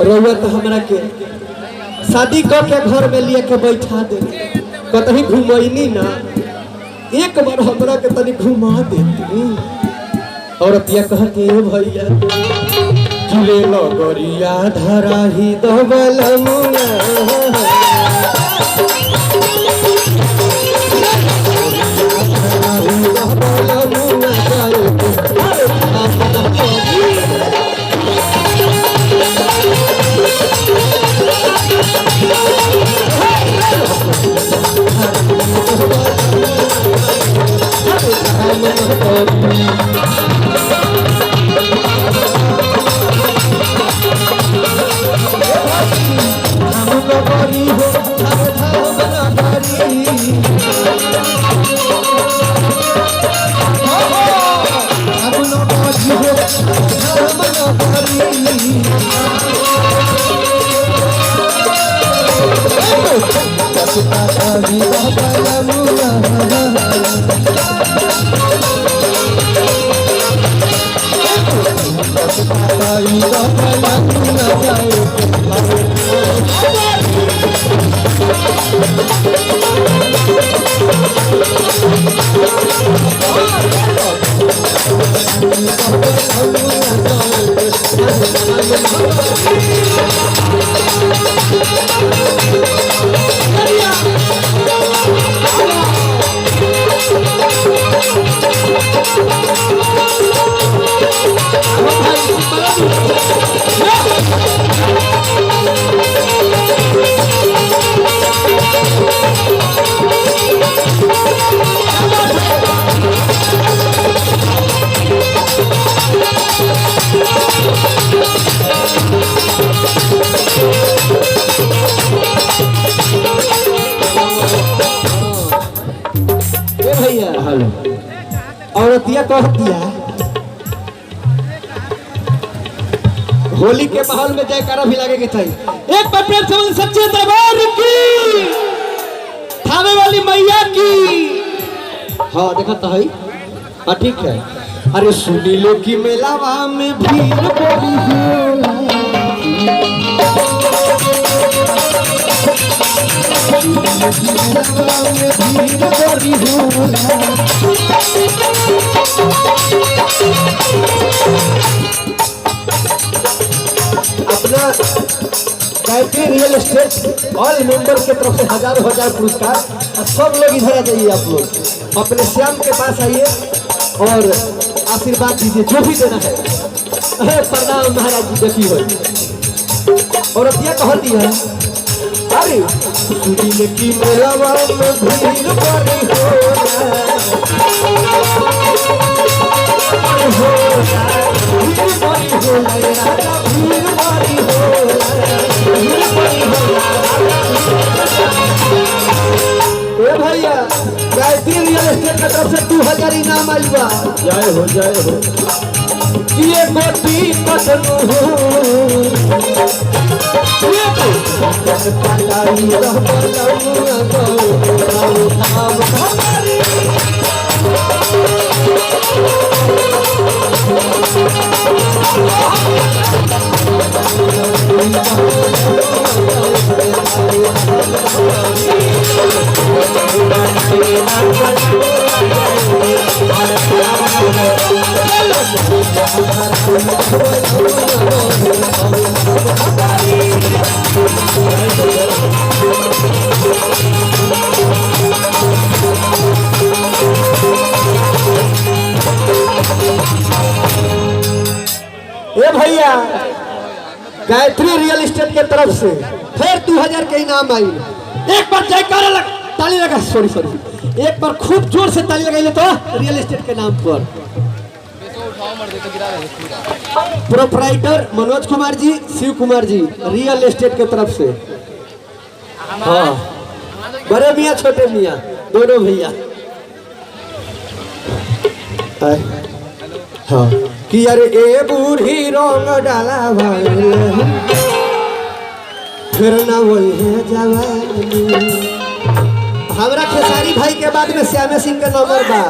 रउआ तो हमरा के शादी कर के घर में लिए के बैठा दे कतही घुमैनी ना एक बार हमरा के तनी घुमा देती और पिया कह के भैया झूले लगरिया धरा ही दबल मुना औरतिया कह दिया होली के माहौल में जयकारा भी लगे के चाहिए। एक बार प्रेम से सच्चे दरबार की थावे वाली मैया की। हाँ देखा तो है। हाँ ठीक है। अरे सुनी लो कि मेलावा में भीड़ बड़ी होला अपना Gayatri real estate all member के तरफ से हजारों हजार पुरस्कार। सब लोग इधर आ जाइए। आप लोग अपने श्याम के पास आइए और आशीर्वाद दीजिए जो भी देना है। प्रणाम महाराज जी देखी हो और अतिया कहती है अरे सुनी की मेलावा में भीड़ बड़ी भैया गायत्री रियल एस्टेट की तरफ से 2000 इनाम आई बा। जय हो जय हो। ये गोटी कटनु भैया गायत्री रियल एस्टेट के तरफ से फिर 2000 के इनाम आई। एक बार जयकारा लग ताली लगा सॉरी एक बार खूब जोर से ताली लगाइए तो रियल एस्टेट के नाम पर। Proprietor Manoj Kumar ji Shiv Kumar ji real estate के तरफ से। हाँ बड़े मियाँ छोटे मियाँ दोनों भैया। हाँ कि अरे ए बूढ़ी रंग डाला फिर ना वही है जवानी। हमरा खेसारी भाई के बाद में श्यामे सिंह का नंबर बा।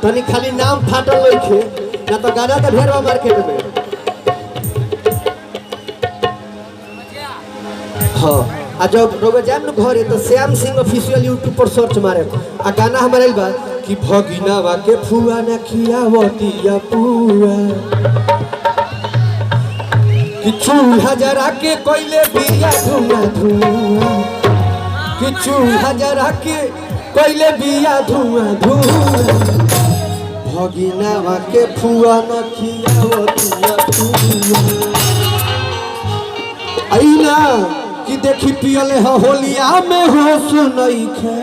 तनी खाली नाम फाटल लइखे ना तो गाना तो ढेर बा मार्केट में। हाँ आ जब रोबे जाम न घरे तो श्याम सिंह ऑफिशियल यूट्यूब पर सर्च मारे आ गाना हमारे बा कि भगिनावा के फुआ न खियावतिया पुआ कि चूल्हा जरा के कोयले बिया धुआं धुआं कि चूल्हा जरा के कोयले बिया धुआं धुआं भगिनावा के फुआ न खियावतिया पुआ आईना कि देखी पियले होलिया में होश नहीं खे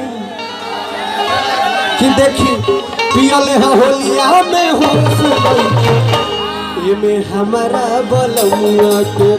कि देखी पियले होलिया में होश नहीं खे ये में हमारा बलमुआ के